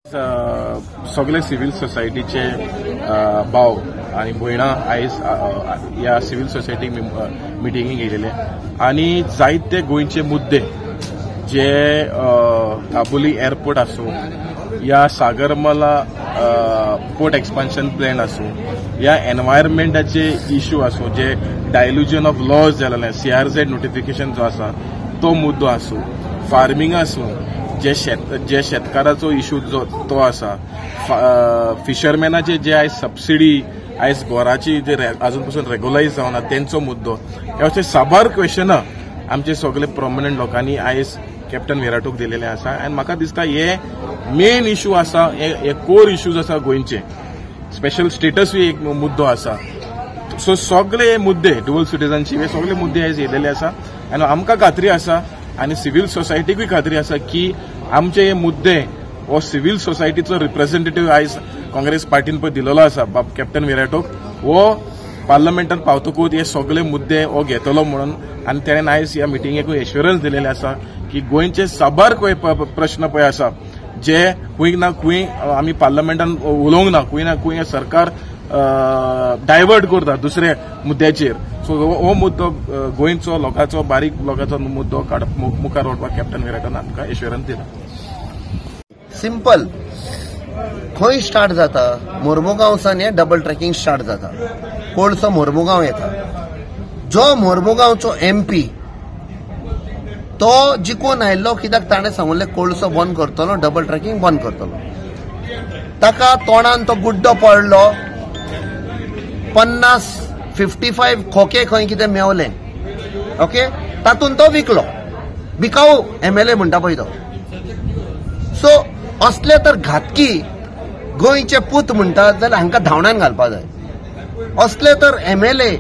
सगळे सिव्हिल सोसायटीचे भाव आणि भयणां आयज ह्या सिव्हिल सोसायटी मिटिंगेक येयलेले आणि जायते गोंयचे मुद्दे जे दाबोली एअरपोर्ट आसूं या सागरमाला पोर्ट एक्सपान्शन प्लॅन आसूं या एनवायरमेंटाचे इश्यू आसूं जे डायल्युजन ऑफ लॉज जालेले CRZ नोटिफिकेशन जो आसा तो मुद्दो आसूं फार्मिंग आसूं जे शेतकाराचो इश्यू जो तो आसा फिशरमॅनाचे जे आयज सबसिडी आयज गोराची जे अजून पासून रेग्युलायज जावना तेंचो मुद्दो हे अशे साबार क्वेश्चनां आमचे सगळे प्रोमिनंट लोकांनी आयज कॅप्टन विराटूक दिलेले आसा आनी म्हाका दिसता हे मेन इश्यू आसा हे कोर इश्यूज आसा गोंयचे स्पेशल स्टेटसूय एक मुद्दो आसा सो सगळे मुद्दे ड्युअल सिटीजनशिप हे सगळे मुद्दे आयज येयलेले आसा आनी आमकां खात्री आसा आनी सिव्हिल सोसायटीकूय खात्री आसा की आमचे हे मुद्दे हो सिव्हिल सोसायटीचो रिप्रेझेंटेटिव्ह आयज काँग्रेस पार्टीन पळय दिलेलो आसा कॅप्टन विराटोक हो पार्लमेंटान पावतकूच हे सगळे मुद्दे हो घेतलो म्हणून आनी तेणेन आयज ह्या मिटिंगेकूय एश्युरन्स दिलेले आसा की गोंयचे साबार प्रश्न पळय आसा जे खंय ना खंय आमी पार्लमेंटान उलोवंक ना खंय सरकार डायवर्ट करता दुसरे मुद्द्याचेर सो हो मुद्दो गोंयचो लोकांचो बारीक लोकांचो मुद्दो मुखार व्हरपाक कॅप्टन विराटान आमकां एश्युरन्स दिला. सिंपल खंय स्टार्ट जाता मोर्मुगांवसान हे डबल ट्रॅकिंग स्टार्ट जाता कोळसो मोर्मुगांव येता जो मोर्मुगांवचो MP तो जिखून आयिल्लो कित्याक ताणें सांगलें कोळसो बंद करतलो डबल ट्रॅकिंग बंद करतलो ताका तोंडान तो गुड्डो पडलो 55 खोके खंय कितें मेवले ओके तातूंत तो विकलो बिकाऊ MLA म्हणटा पळय तो सो असले तर घातकी गोंयचे पूत म्हणटात जाल्यार हांकां धांवण्यान घालपाक जाय असले तर MLA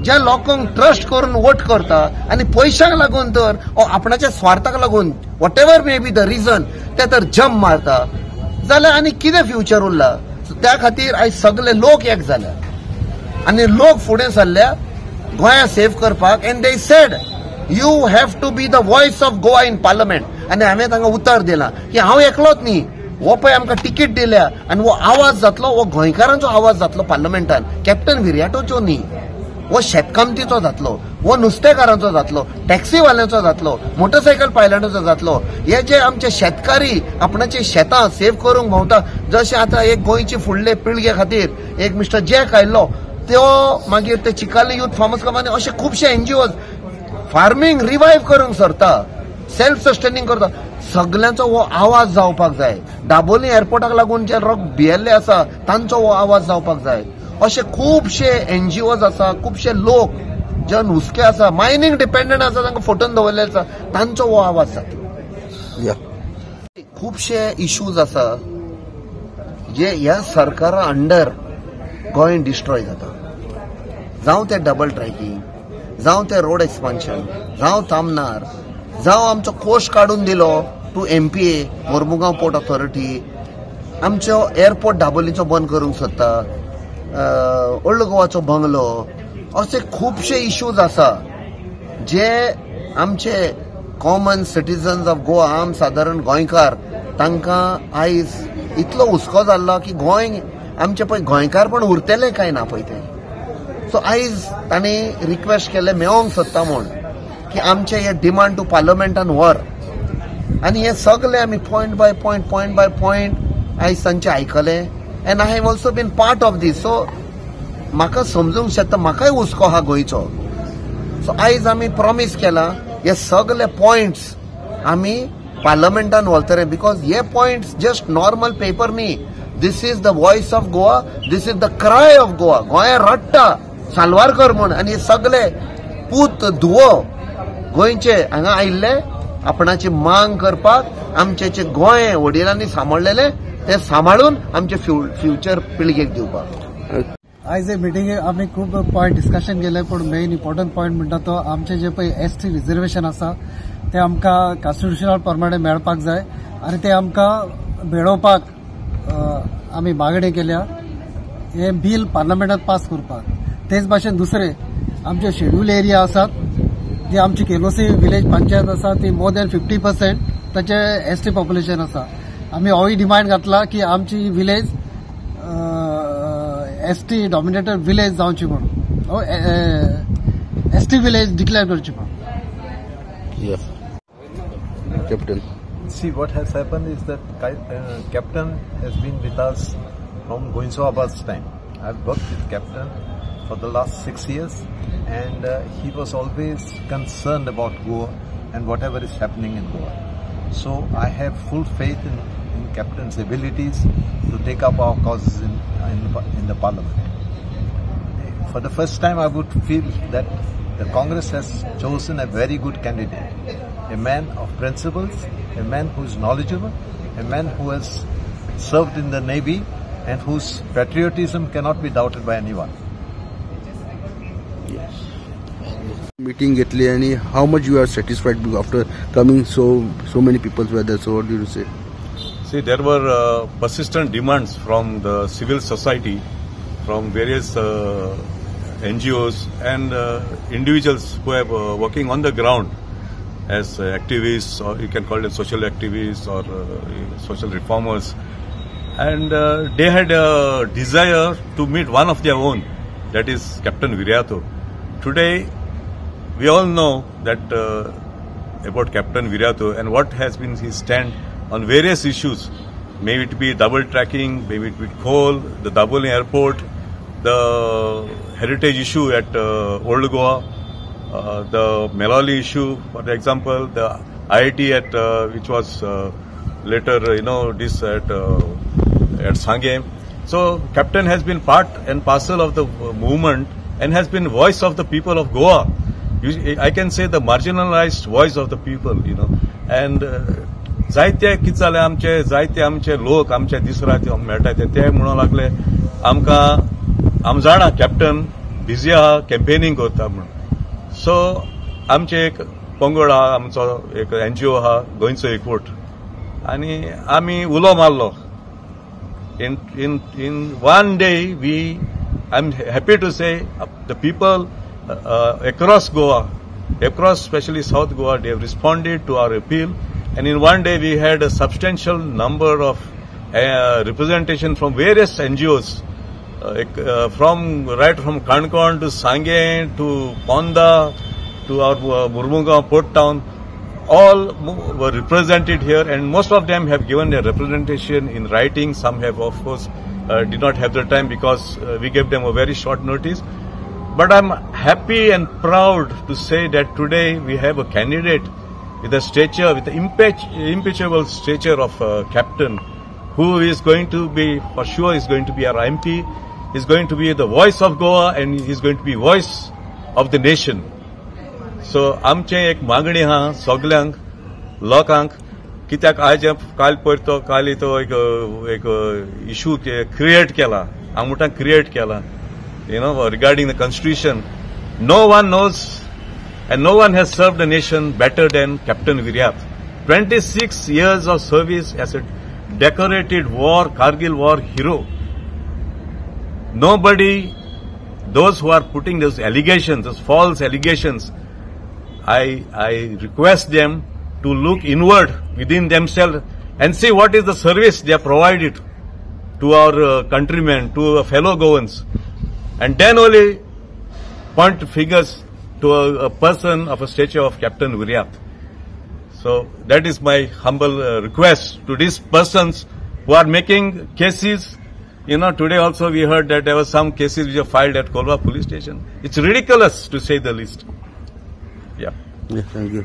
ज्या लोकांक ट्रस्ट करून वोट करता आनी पयशांक लागून तर आपणाच्या स्वार्थाक लागून what ever may be the region ते तर जंप मारता जाल्यार आनी कितें फ्युचर उरला त्या खातीर आयज सगळे लोक एक जाल्या आनी लोक फुडें सरल्या गोंया सेव्ह करपाक and they said you have to be the voice of Goa in parliament आनी हांवें तांकां उतर दिलां की हांव एकलोच न्ही हो पळय आमकां तिकीट दिल्या आनी हो आवाज जातलो हो गोंयकारांचो आवाज जातलो पार्लमेंटान कॅप्टन विराटोचो न्ही वो शेतकामतीचो जातलो वो नुस्तेकारांचो जातलो टॅक्सीवाल्यांचो जातलो मोटरसायकल पायलटांचो जातलो हे जे आमचे शेतकारी आपणाची शेतां सेव्ह करूंक भोंवता जशें आतां एक गोंयचे फुडले पिळगे खातीर एक मिस्टर जॅक आयिल्लो तो मागीर ते चिकाली यूथ फार्मर्स क्लब आनी अशे खुबशे NGOज फार्मिंग रिवायव करूंक सरता सेल्फ सस्टेनिंग करता सगळ्यांचो हो आवाज जावपाक जाय दाबोली एअरपोर्टाक लागून जे लोक भियेल्ले आसा तांचो हो आवाज जावपाक जाय अशे खुबशे NGOज आसा खुबशे लोक जे नुस्के आसा मायनिंग डिपेंडंट आसा तांकां फटोवन दवरले आसा तांचो हो आवाज जातलो खुबशे इश्यूज आसा जे ह्या सरकारा अंडर गोंय डिस्ट्रॉय जाता जावं ते डबल ट्रॅकिंग जावं ते रोड एक्सपान्शन जावं तामनार जावं आमचो कोश काडून दिलो to MPA Mormugao port authority आमचो एअरपोर्ट दाबोलीचो बंद करूंक सोदता ओल्ड गोवाचो बंगलो असे खुबशे इश्यूज आसा जे आमचे कॉमन सिटीजन्स ऑफ गोवा आम सादारण गोंयकार तांकां आयज इतलो हुस्को जाल्लो की गोंय आमचे पळय गोंयकार पण उरतले काय ना पळय ते सो आयज तांणी रिक्वेस्ट केले मेळोंक सोदता म्हूण की आमचे हे डिमांड टू पार्लमेंटान व्हर आनी हे सगळे आमी पॉयंट बाय पॉयंट आयज तांचे आयकले and I have also been part of this so म्हाका समजूंक शकता म्हाकाय हुस्को हा गोंयचो सो आयज आमी प्रॉमिस केला हे सगळे पॉयंट्स आमी पार्लमेंटान व्हरतले बिकॉज हे पॉयंट्स जस्ट नॉर्मल पेपर न्ही this is the voice of Goa this is the cry of Goa गोंया रडटा सालवारकर म्हूण आनी हे सगळे पूत धुवो गोंयचे हांगा आयिल्ले आपणाची मांग करपाक आमचे जे गोंय वडिलांनी सांबाळलेले ते सांबाळून आमचे फ्युचर पिळगेक दिवपाक आयज हे मिटिंगेक आमी खूब पॉयंट डिस्कशन केले पण मेन इम्पॉर्टंट पॉयंट म्हणटा तो आमचे जे पळय ST रिजर्वेशन आसा ते आमकां कॉन्स्टिट्युशनल प्रमाणे मेळपाक जाय आनी ते आमकां मेळोवपाक आमी मागणी केल्या हे बिल पार्लमेंटात पास करपाक तेच भाशेन दुसरे आमचे शेड्यूल एरिया आसात जी आमची केलोसी विलेज पंचायत आसा ती मोर दॅन 50% ताचे ST पॉप्युलेशन आसा आम्ही होय डिमांड घातला की आमची विलेज एसटी डॉमिनेटेड विलेज जावची म्हणून एसटी विलेज डिक्लेअर करची म्हणून. Yes. Captain. See, what has happened is that Captain has been with us from Goinsoabad's time. I've worked with Captain for the last 6 years, and he was always concerned about Goa and whatever is happening in Goa. So I have full faith in Captain's abilities to take up our causes in the Parliament. For the first time, I would feel that the Congress has chosen a very good candidate, a man of principles, a man who is knowledgeable, a man who has served in the Navy and whose patriotism cannot be doubted by anyone. Yes. Meeting घेतली आणि how much you are satisfied after coming so many people were there. So what do you say? See, there were persistent demands from the civil society, from various NGOs and individuals who are working on the ground as activists, or you can call them social activists or social reformers. And they had a desire to meet one of their own, that is Captain Viriato. Today, we all know that about Captain Viriato and what has been his stand on various issues. Maybe it be double tracking, maybe it be coal, the Daboling airport, the heritage issue at Old Goa, the Melali issue, for example, the IIT at which was later, this at Sangam. So Captain has been part and parcel of the movement and has been voice of the people of Goa. I can say the marginalized voice of the people, and जायते कितें जालें आमचे लोक आमच्या दिसरा मेळटाय ते म्हणूंक लागले आमकां आम जाणा कॅप्टन बिजी आहा कॅम्पेनिंग करता म्हणून. सो आमचे एक पंगड आहा, आमचो एक NGO आहा गोंयचो एकवट, आनी आमी उलो मारलो. In one day I'm happy to say the people across Goa, across especially South Goa, they have responded to our appeal, and in one day we had a substantial number of representation from various NGOs, right from Kankon to Sangam to Ponda to our Murmunga port town. All were represented here, and most of them have given their representation in writing. Some have, of course, did not have the time because we gave them a very short notice. But I'm happy and proud to say that today we have a candidate with a stature, with the impeccable stature of Captain, who is going to be, for sure, is going to be our MP, is going to be the voice of Goa, and is going to be voice of the nation. So, आमचे एक मागणी हा सगळ्यांक लोकांक, कित्याक आज काल तो एक इशू क्रिएट केला, आमटान क्रिएट केला, regarding the constitution. No one knows and no one has served the nation better than Captain Viriat. 26 years of service as a decorated Kargil war hero. Nobody, those who are putting those allegations, those false allegations, I request them to look inward within themselves and see what is the service they have provided to our countrymen, to our fellow Goans, and then only point fingers to a person of a stature of Captain Viriat. So that is my humble request to these persons who are making cases. Today also we heard that there were some cases which are filed at Kolwa police station. It's ridiculous, to say the least. Yeah. Yes, thank you.